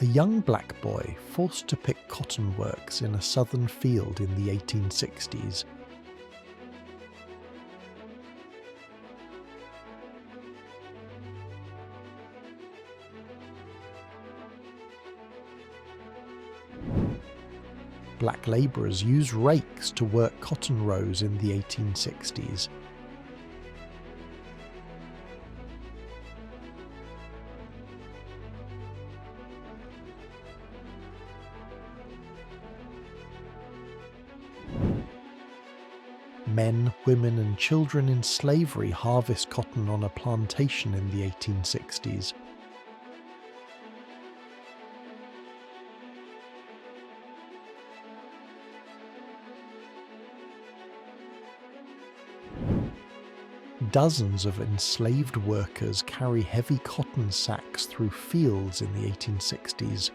young black boy forced to pick cotton works in a southern field in the 1860s. Black labourers used rakes to work cotton rows in the 1860s. Men, women and children in slavery harvest cotton on a plantation in the 1860s. Dozens of enslaved workers carry heavy cotton sacks through fields in the 1860s.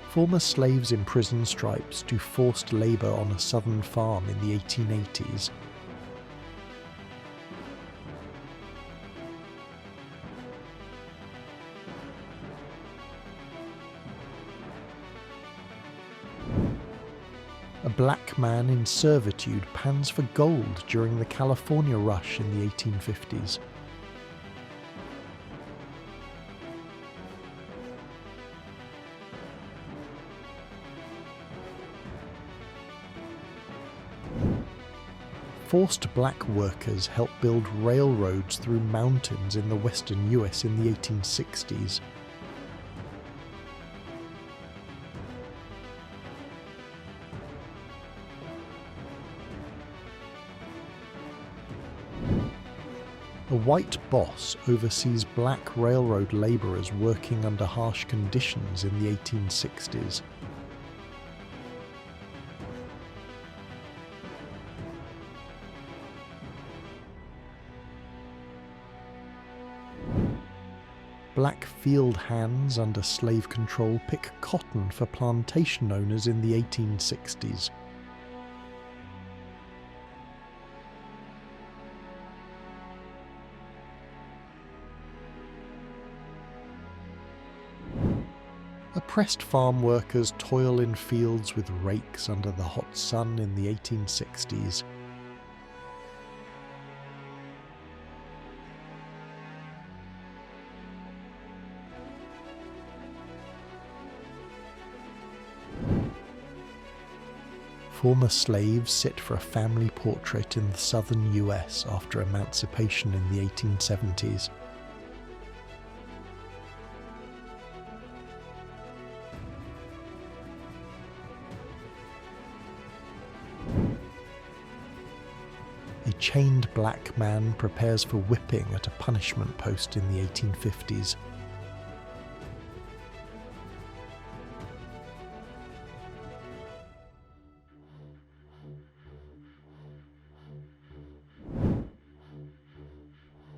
Former slaves in prison stripes do forced labour on a southern farm in the 1880s. A black man in servitude pans for gold during the California Rush in the 1850s. Forced black workers helped build railroads through mountains in the western US in the 1860s. A white boss oversees black railroad labourers working under harsh conditions in the 1860s. Black field hands under slave control pick cotton for plantation owners in the 1860s. Oppressed farm workers toil in fields with rakes under the hot sun in the 1860s. Former slaves sit for a family portrait in the southern US after emancipation in the 1870s. A chained black man prepares for whipping at a punishment post in the 1850s.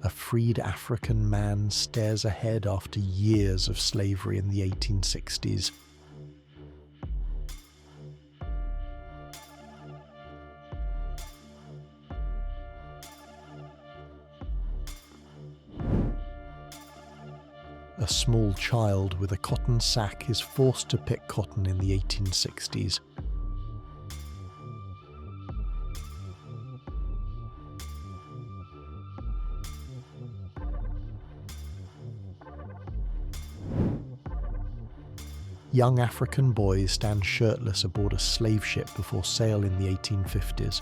A freed African man stares ahead after years of slavery in the 1860s. A small child with a cotton sack is forced to pick cotton in the 1860s. Young African boys stand shirtless aboard a slave ship before sail in the 1850s.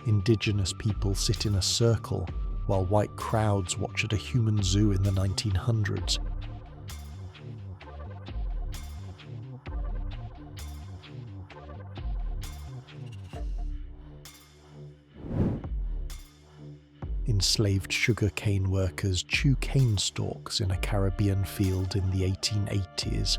Indigenous people sit in a circle while white crowds watch at a human zoo in the 1900s. Enslaved sugarcane workers chew cane stalks in a Caribbean field in the 1880s.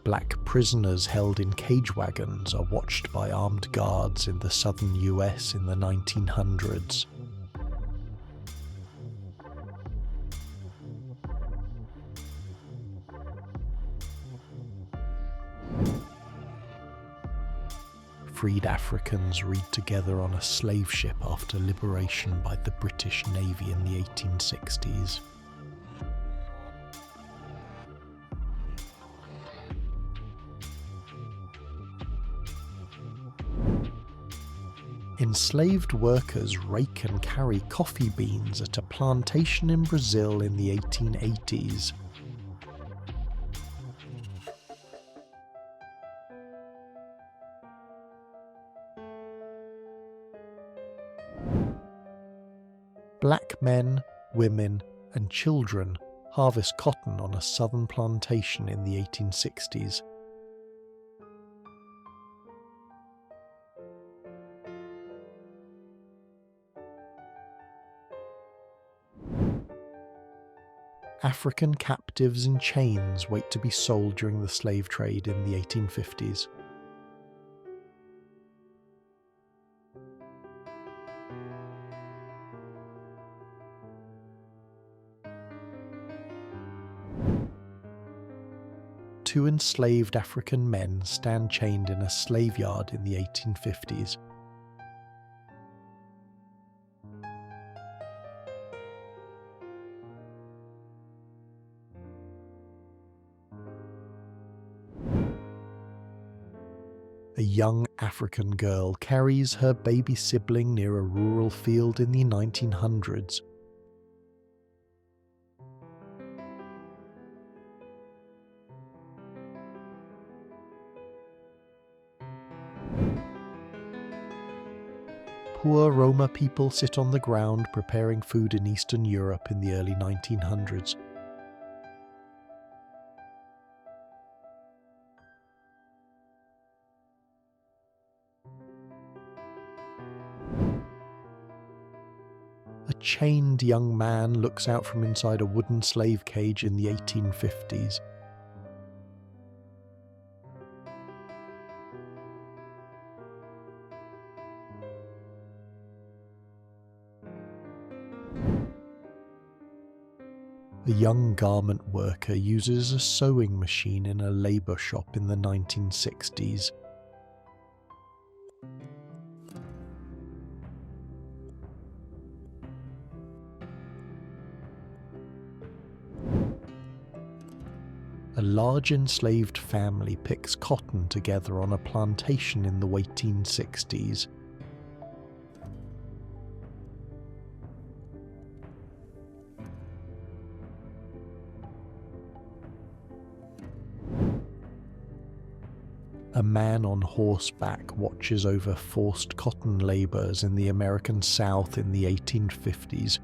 Black prisoners held in cage wagons are watched by armed guards in the southern US in the 1900s. Freed Africans read together on a slave ship after liberation by the British Navy in the 1860s. Enslaved workers rake and carry coffee beans at a plantation in Brazil in the 1880s. Black men, women, and children harvest cotton on a southern plantation in the 1860s. African captives in chains wait to be sold during the slave trade in the 1850s. Two enslaved African men stand chained in a slave yard in the 1850s. A young African girl carries her baby sibling near a rural field in the 1900s. Poor Roma people sit on the ground preparing food in Eastern Europe in the early 1900s. A chained young man looks out from inside a wooden slave cage in the 1850s. A young garment worker uses a sewing machine in a labour shop in the 1960s. A large enslaved family picks cotton together on a plantation in the 1860s. A man on horseback watches over forced cotton labours in the American South in the 1850s.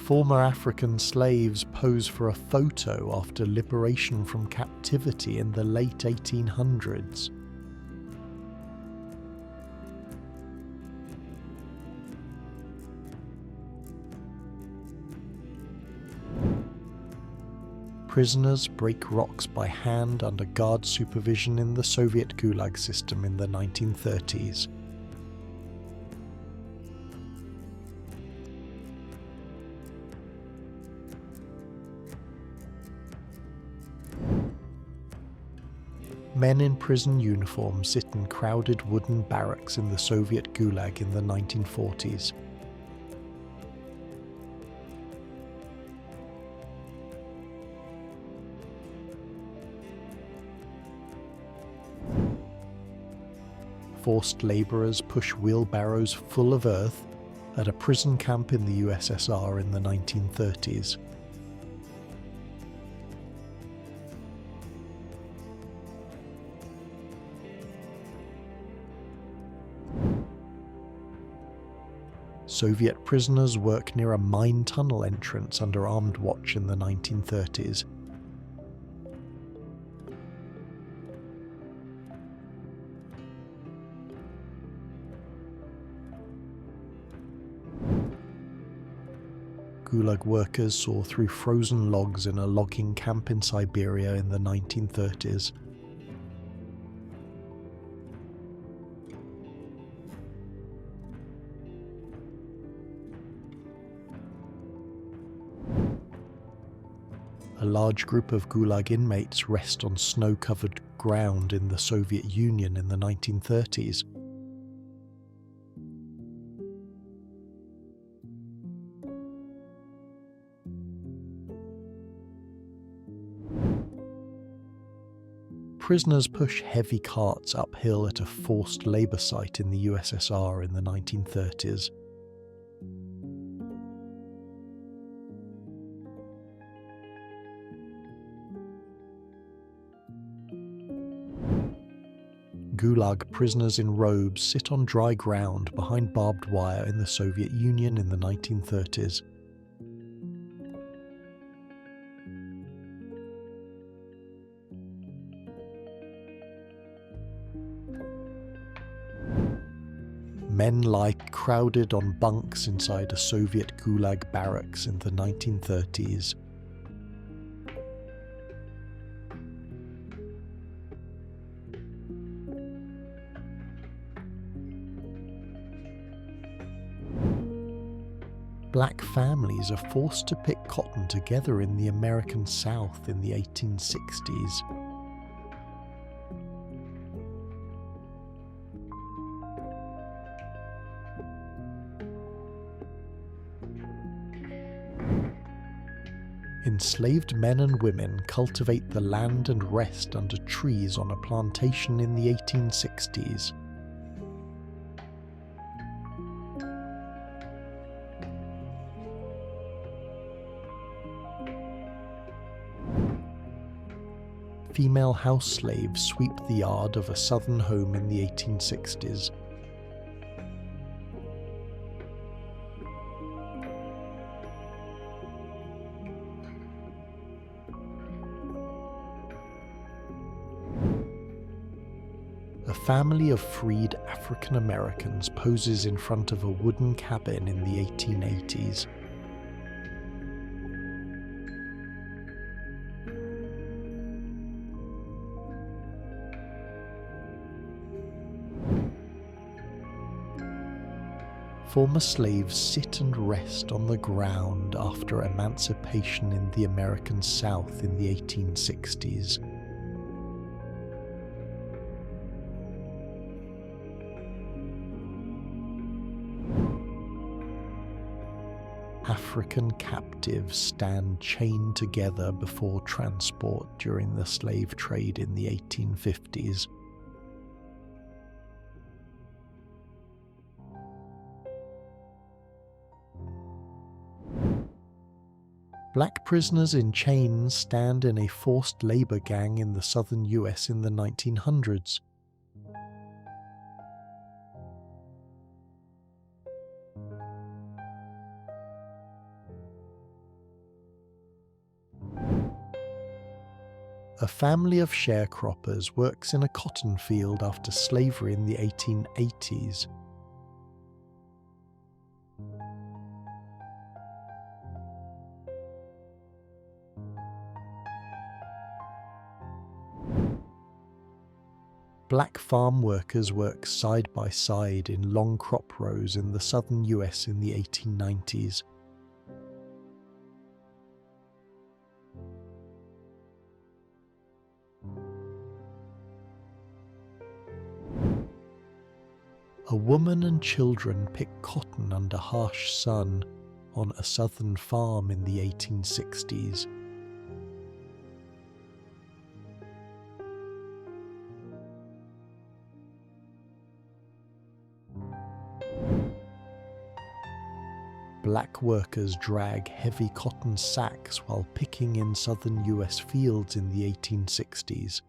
Former African slaves pose for a photo after liberation from captivity in the late 1800s. Prisoners break rocks by hand under guard supervision in the Soviet Gulag system in the 1930s. Men in prison uniforms sit in crowded wooden barracks in the Soviet Gulag in the 1940s. Forced labourers push wheelbarrows full of earth at a prison camp in the USSR in the 1930s. Soviet prisoners work near a mine tunnel entrance under armed watch in the 1930s. Gulag workers saw through frozen logs in a logging camp in Siberia in the 1930s. A large group of Gulag inmates rest on snow-covered ground in the Soviet Union in the 1930s. Prisoners push heavy carts uphill at a forced labour site in the USSR in the 1930s. Gulag prisoners in robes sit on dry ground behind barbed wire in the Soviet Union in the 1930s. Men lie crowded on bunks inside a Soviet Gulag barracks in the 1930s. Black families are forced to pick cotton together in the American South in the 1860s. Enslaved men and women cultivate the land and rest under trees on a plantation in the 1860s. Female house slaves sweep the yard of a southern home in the 1860s. A family of freed African Americans poses in front of a wooden cabin in the 1880s. Former slaves sit and rest on the ground after emancipation in the American South in the 1860s. African captives stand chained together before transport during the slave trade in the 1850s. Black prisoners in chains stand in a forced labor gang in the southern US in the 1900s. A family of sharecroppers works in a cotton field after slavery in the 1880s. Black farm workers work side by side in long crop rows in the southern US in the 1890s. A woman and children pick cotton under harsh sun on a southern farm in the 1860s. Black workers drag heavy cotton sacks while picking in southern US fields in the 1860s.